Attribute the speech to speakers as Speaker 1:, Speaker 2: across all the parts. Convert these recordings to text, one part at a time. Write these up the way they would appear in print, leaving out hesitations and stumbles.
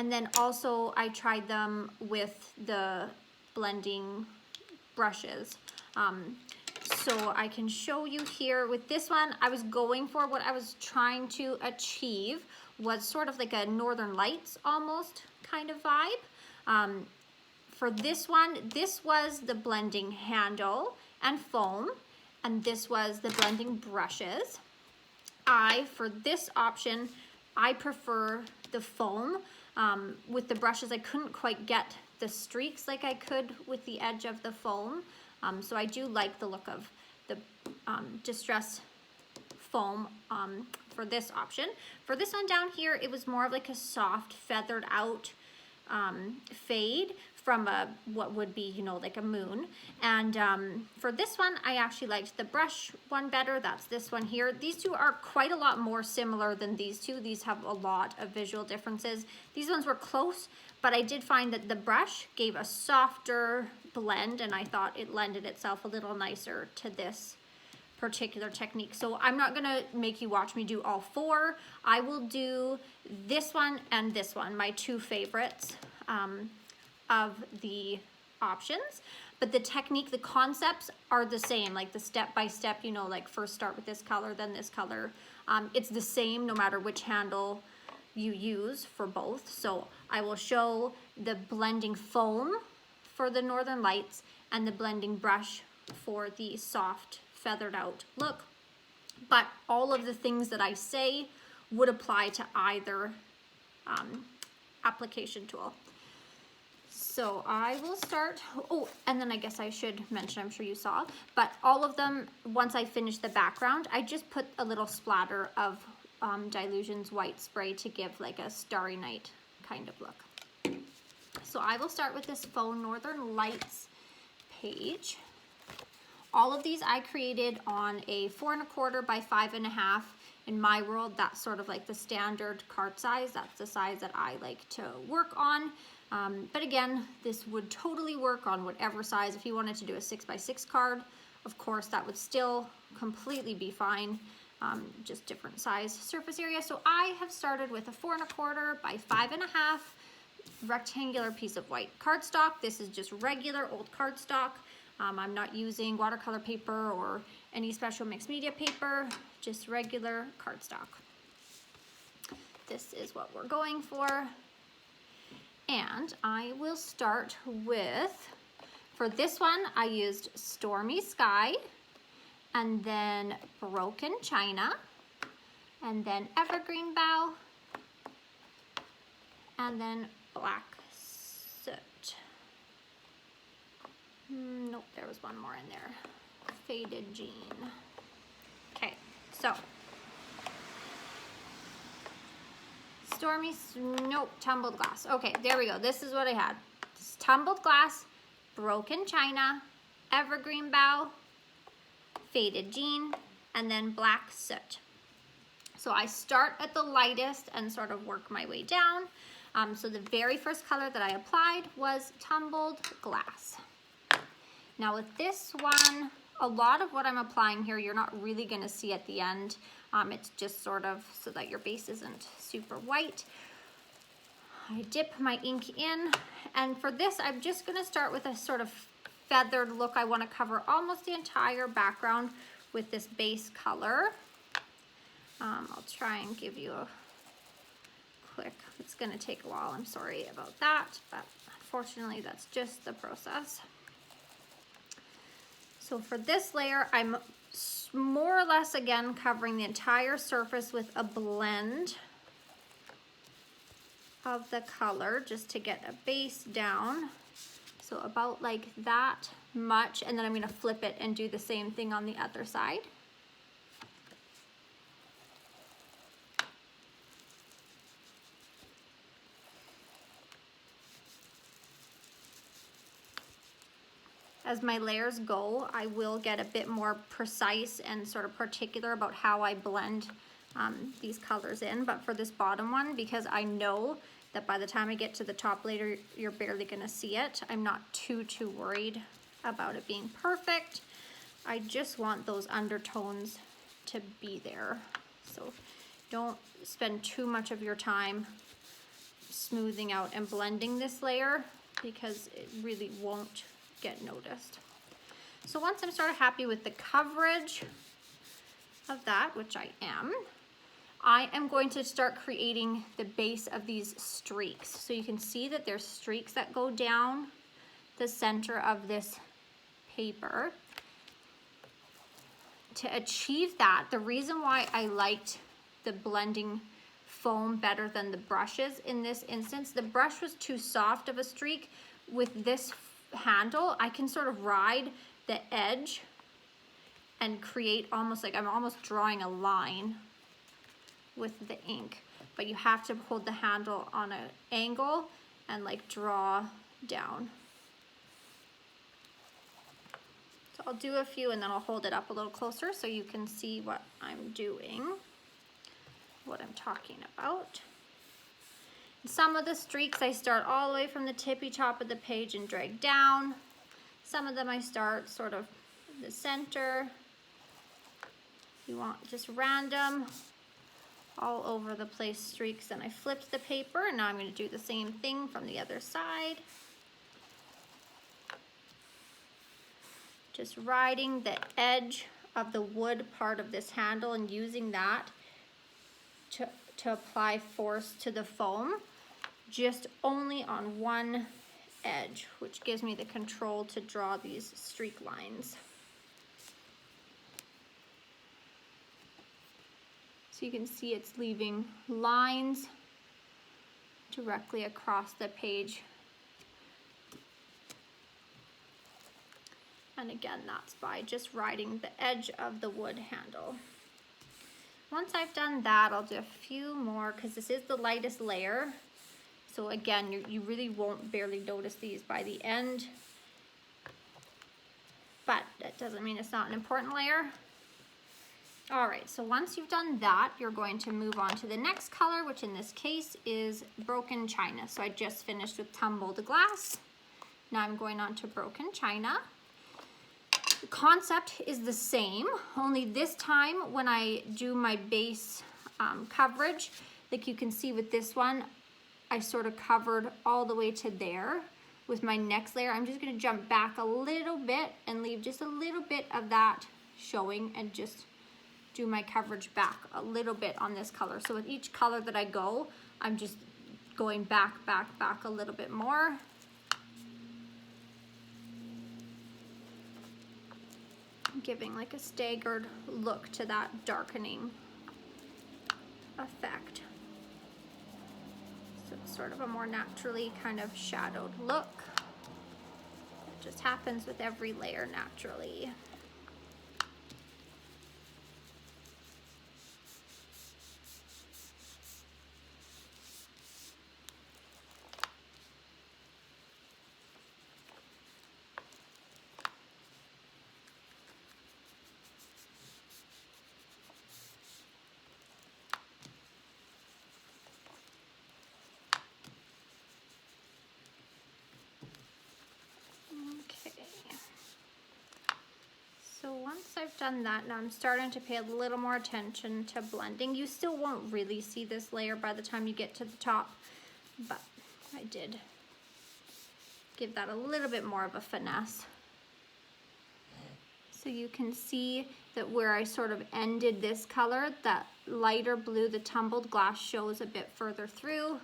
Speaker 1: And then also I tried them with the blending brushes. So I can show you here with this one, I was going for what I was trying to achieve was sort of like a Northern Lights almost kind of vibe. For this one, this was the blending handle and foam, and this was the blending brushes. For this option, I prefer the foam. With the brushes, I couldn't quite get the streaks like I could with the edge of the foam. So I do like the look of the Distress foam for this option. For this one down here, it was more of like a soft feathered out fade from what would be, you know, like a moon. And for this one, I actually liked the brush one better. That's this one here. These two are quite a lot more similar than these two. These have a lot of visual differences. These ones were close, but I did find that the brush gave a softer blend, and I thought it lended itself a little nicer to this particular technique. So I'm not gonna make you watch me do all four. I will do this one and this one, my two favorites of the options. But the technique, the concepts are the same, like the step by step, you know, like first start with this color, then this color. It's the same no matter which handle you use for both. So I will show the blending foam for the Northern Lights and the blending brush for the soft feathered out look. But all of the things that I say would apply to either application tool. So I will start, oh, and then I guess I should mention, I'm sure you saw, but all of them, once I finish the background, I just put a little splatter of Dylusion's white spray to give like a Starry Night kind of look. So I will start with this faux Northern Lights page. All of these I created on a 4 1/4 by 5 1/2. In my world, that's sort of like the standard card size. That's the size that I like to work on. But again, this would totally work on whatever size. If you wanted to do a 6 by 6 card, of course, that would still completely be fine. Just different size surface area. So I have started with a 4 1/4 by 5 1/2 rectangular piece of white cardstock. This is just regular old cardstock. I'm not using watercolor paper or any special mixed media paper, just regular cardstock. This is what we're going for. And I will start with, for this one, I used Stormy Sky, and then Broken China, and then Evergreen Bough, and then Black Soot. Nope, there was one more in there. Faded Jean. Okay, so Tumbled Glass. Okay, there we go. This is what I had. Tumbled Glass, Broken China, Evergreen Bough, Faded Jean, and then Black Soot. So I start at the lightest and sort of work my way down. So the very first color that I applied was Tumbled Glass. Now with this one, a lot of what I'm applying here, you're not really gonna see at the end. It's just sort of so that your base isn't super white. I dip my ink in, and for this, I'm just gonna start with a sort of feathered look. I wanna cover almost the entire background with this base color. I'll try and give you a quick, it's gonna take a while, I'm sorry about that, but unfortunately that's just the process. So for this layer, I'm more or less again covering the entire surface with a blend of the color just to get a base down. So about like that much, and then I'm gonna flip it and do the same thing on the other side. As my layers go, I will get a bit more precise and sort of particular about how I blend these colors in. But for this bottom one, because I know that by the time I get to the top layer, you're barely gonna see it, I'm not too worried about it being perfect. I just want those undertones to be there. So don't spend too much of your time smoothing out and blending this layer because it really won't get noticed. So once I'm sort of happy with the coverage of that, which I am going to start creating the base of these streaks. So you can see that there's streaks that go down the center of this paper. To achieve that, the reason why I liked the blending foam better than the brushes in this instance, the brush was too soft of a streak. With this handle, I can sort of ride the edge and create almost like I'm almost drawing a line with the ink, but you have to hold the handle on an angle and like draw down. So I'll do a few and then I'll hold it up a little closer so you can see what I'm doing, what I'm talking about. Some of the streaks I start all the way from the tippy top of the page and drag down. Some of them I start sort of in the center. You want just random, all over the place streaks. And I flipped the paper and now I'm going to do the same thing from the other side. Just riding the edge of the wood part of this handle and using that to apply force to the foam, just only on one edge, which gives me the control to draw these streak lines. So you can see it's leaving lines directly across the page. And again, that's by just riding the edge of the wood handle. Once I've done that, I'll do a few more because this is the lightest layer. So again, you really won't barely notice these by the end. But that doesn't mean it's not an important layer. All right, so once you've done that, you're going to move on to the next color, which in this case is Broken China. So I just finished with tumbled glass. Now I'm going on to Broken China. The concept is the same, only this time when I do my base coverage, like you can see with this one, I sort of covered all the way to there. With my next layer, I'm just going to jump back a little bit and leave just a little bit of that showing and just do my coverage back a little bit on this color. So with each color that I go, I'm just going back a little bit more. Giving like a staggered look to that darkening effect. So it's sort of a more naturally kind of shadowed look. It just happens with every layer naturally. So once I've done that, now I'm starting to pay a little more attention to blending. You still won't really see this layer by the time you get to the top, but I did give that a little bit more of a finesse. So you can see that where I sort of ended this color, that lighter blue, the tumbled glass shows a bit further through.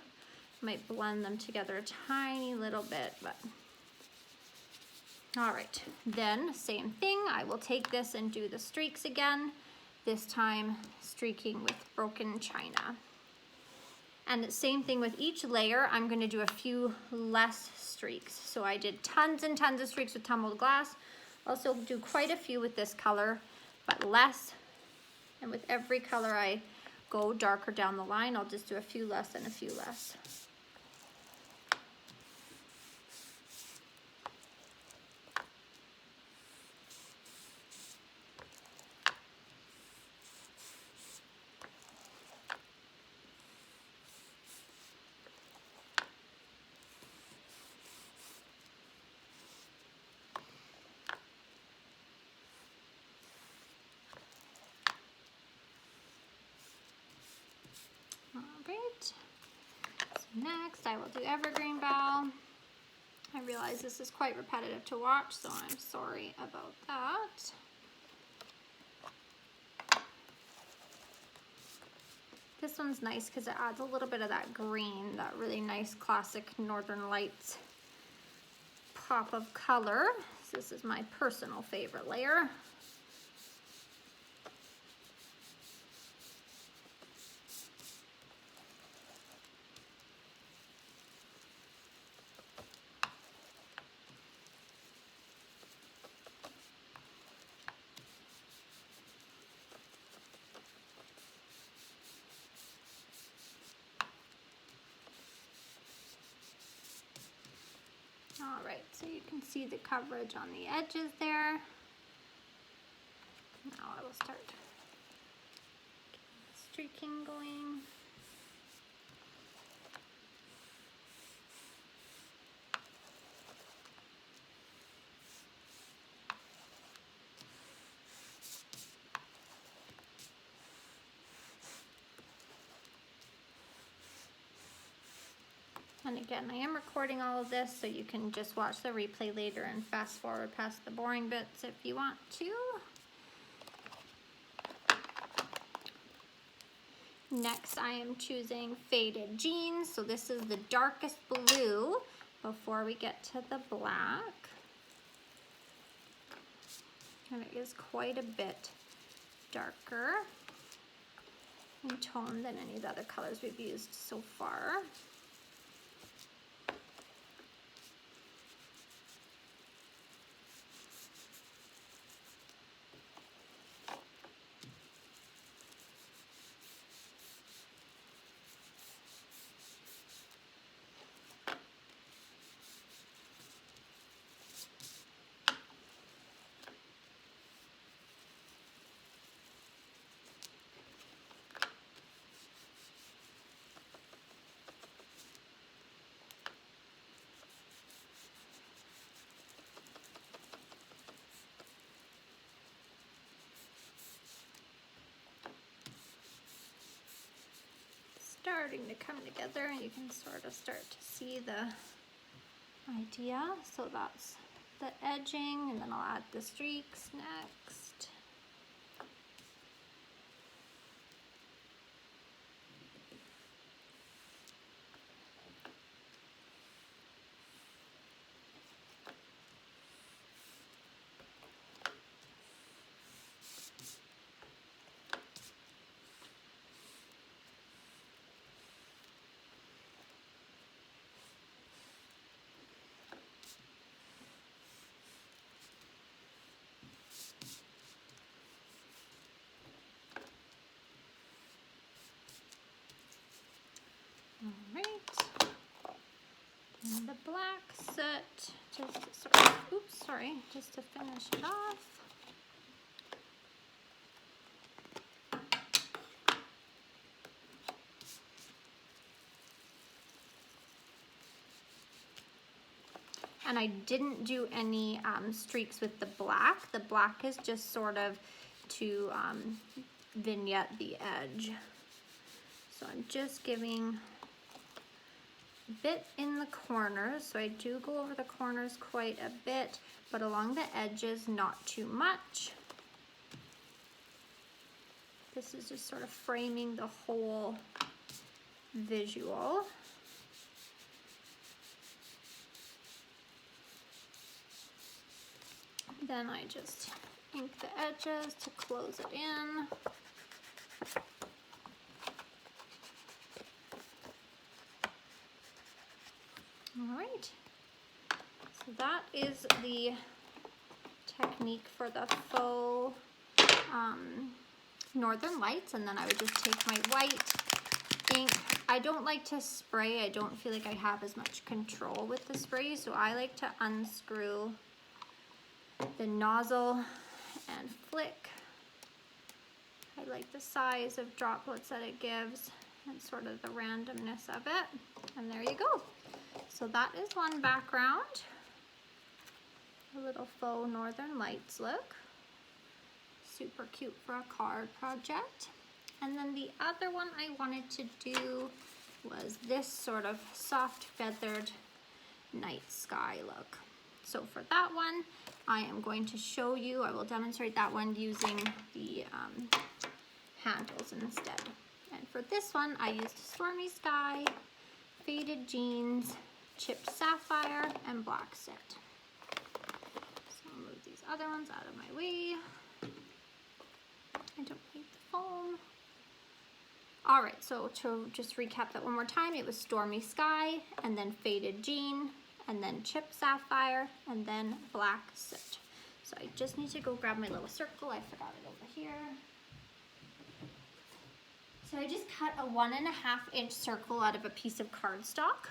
Speaker 1: Might blend them together a tiny little bit, but all right, then same thing. I will take this and do the streaks again, this time streaking with Broken China. And the same thing with each layer, I'm going to do a few less streaks. So I did tons and tons of streaks with tumbled glass. Also do quite a few with this color, but less. And with every color I go darker down the line, I'll just do a few less and a few less. Next, I will do Evergreen Bough. I realize this is quite repetitive to watch, so I'm sorry about that. This one's nice because it adds a little bit of that green, that really nice classic Northern Lights pop of color. So this is my personal favorite layer. All right, so you can see the coverage on the edges there. Now I will start streaking going. And again, I am recording all of this, so you can just watch the replay later and fast forward past the boring bits if you want to. Next, I am choosing Faded Jeans. So this is the darkest blue before we get to the black. And it is quite a bit darker in tone than any of the other colors we've used so far. Starting to come together, and you can sort of start to see the idea. So that's the edging, and then I'll add the streaks next. Alright, and the black set, just to finish it off. And I didn't do any streaks with the black. The black is just sort of to vignette the edge. So I'm just giving a bit in the corners. So I do go over the corners quite a bit, but along the edges, not too much. This is just sort of framing the whole visual. Then I just ink the edges to close it in. All right, so that is the technique for the faux Northern Lights, and then I would just take my white ink. I don't like to spray. I don't feel like I have as much control with the spray, so I like to unscrew the nozzle and flick. I like the size of droplets that it gives and sort of the randomness of it, and there you go. So that is one background, a little faux Northern Lights look. Super cute for a card project. And then the other one I wanted to do was this sort of soft feathered night sky look. So for that one, I am going to show you, I will demonstrate that one using the handles instead. And for this one, I used Stormy Sky, Faded Jeans, Chipped Sapphire, and Black Soot. So I'll move these other ones out of my way. I don't need the foam. All right, so to just recap that one more time, it was Stormy Sky, and then Faded Jean, and then Chipped Sapphire, and then Black Soot. So I just need to go grab my little circle. I forgot it over here. So I just cut a 1.5 inch circle out of a piece of cardstock.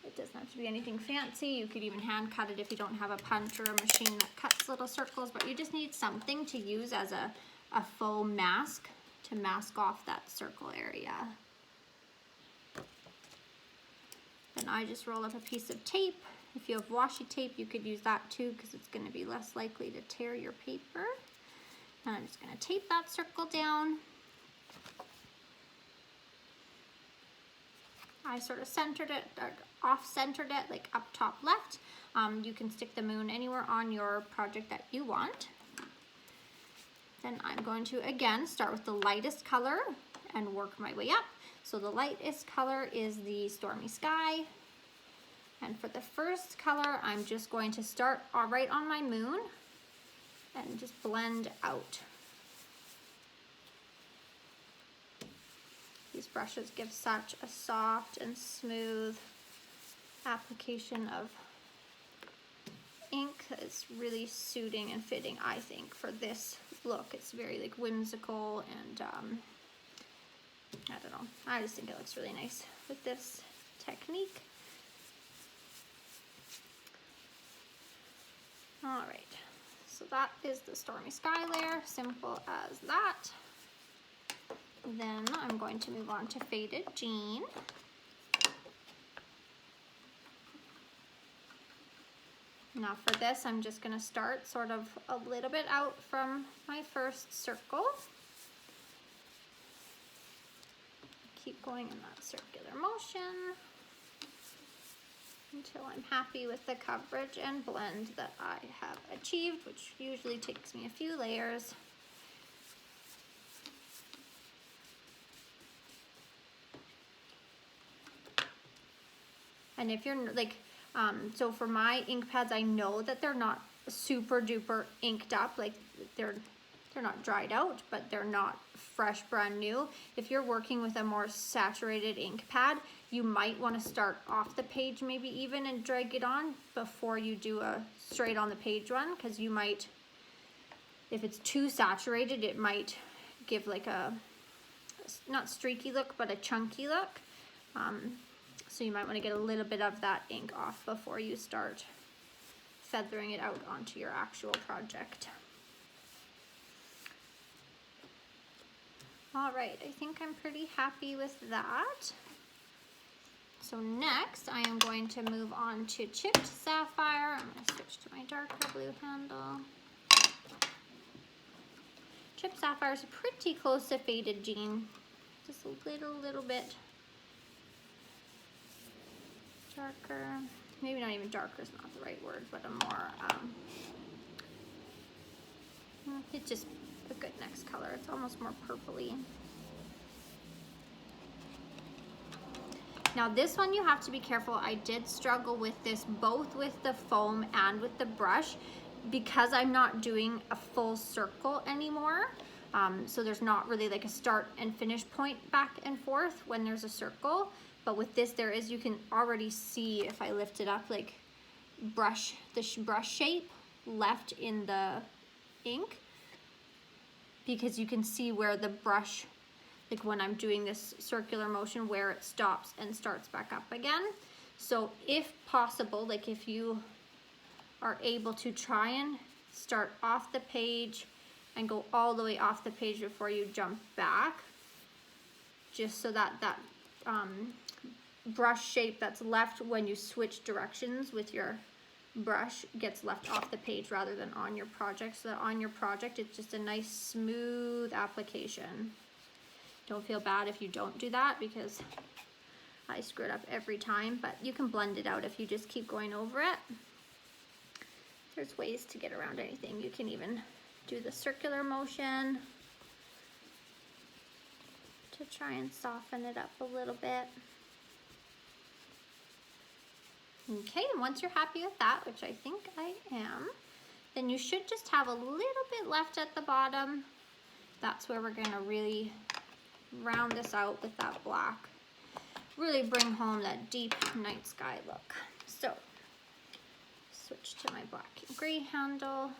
Speaker 1: It doesn't have to be anything fancy. You could even hand cut it if you don't have a punch or a machine that cuts little circles, but you just need something to use as a faux mask to mask off that circle area. Then I just roll up a piece of tape. If you have washi tape, you could use that too because it's going to be less likely to tear your paper. And I'm just going to tape that circle down. I sort of centered it, or off-centered it, like up top left. You can stick the moon anywhere on your project that you want. Then I'm going to, again, start with the lightest color and work my way up. So the lightest color is the Stormy Sky. And for the first color, I'm just going to start right on my moon and just blend out. These brushes give such a soft and smooth application of ink that is really suiting and fitting, I think, for this look. It's very like whimsical and I don't know, I just think it looks really nice with this technique. All right, so that is the Stormy Sky layer, simple as that. Then I'm going to move on to Faded Jean. Now for this, I'm just going to start sort of a little bit out from my first circle. Keep going in that circular motion until I'm happy with the coverage and blend that I have achieved, which usually takes me a few layers. And if you're like, so for my ink pads, I know that they're not super duper inked up, like they're not dried out, but they're not fresh, brand new. If you're working with a more saturated ink pad, you might want to start off the page maybe even and drag it on before you do a straight on the page one, because you might, if it's too saturated, it might give like a, not streaky look, but a chunky look. So you might want to get a little bit of that ink off before you start feathering it out onto your actual project. All right, I think I'm pretty happy with that. So next I am going to move on to Chipped Sapphire. I'm going to switch to my darker blue handle. Chipped Sapphire is pretty close to Faded Jean, just a little bit darker. Maybe not even darker is not the right word, but a more, it's just a good next color. It's almost more purpley. Now this one you have to be careful. I did struggle with this both with the foam and with the brush because I'm not doing a full circle anymore. So there's not really like a start and finish point back and forth when there's a circle. But with this there is, you can already see if I lift it up, like brush, the brush shape left in the ink, because you can see where the brush, like when I'm doing this circular motion, where it stops and starts back up again. So if possible, like if you are able to try and start off the page and go all the way off the page before you jump back, just so that that brush shape that's left when you switch directions with your brush gets left off the page rather than on your project, so that on your project it's just a nice smooth application. Don't feel bad if you don't do that because I screw it up every time, but you can blend it out if you just keep going over it. There's ways to get around anything. You can even do the circular motion to try and soften it up a little bit. Okay, and once you're happy with that, which I think I am, then you should just have a little bit left at the bottom. That's where we're gonna really round this out with that black. Really bring home that deep night sky look. So, switch to my black and gray handle.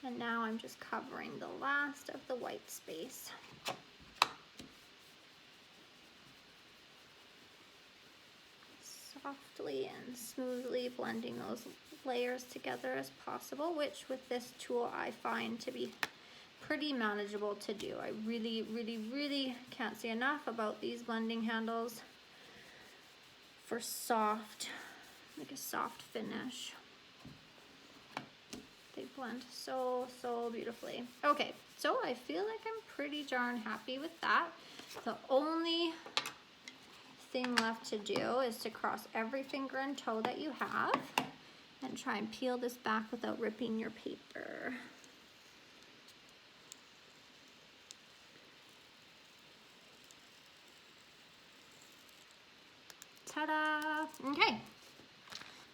Speaker 1: And now I'm just covering the last of the white space. Softly and smoothly blending those layers together as possible, which with this tool I find to be pretty manageable to do. I really can't say enough about these blending handles for soft, like a soft finish. They blend so beautifully. Okay, so I feel like I'm pretty darn happy with that. The only thing left to do is to cross every finger and toe that you have and try and peel this back without ripping your paper. Ta-da! Okay,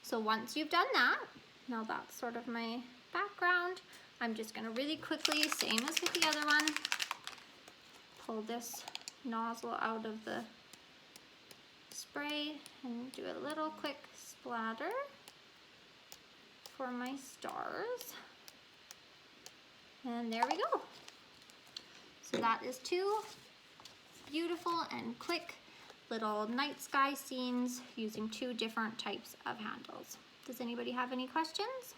Speaker 1: so once you've done that, now that's sort of my background, I'm just gonna really quickly, same as with the other one, pull this nozzle out of the spray and do a little quick splatter for my stars. And there we go. So that is two beautiful and quick little night sky scenes using two different types of handles. Does anybody have any questions?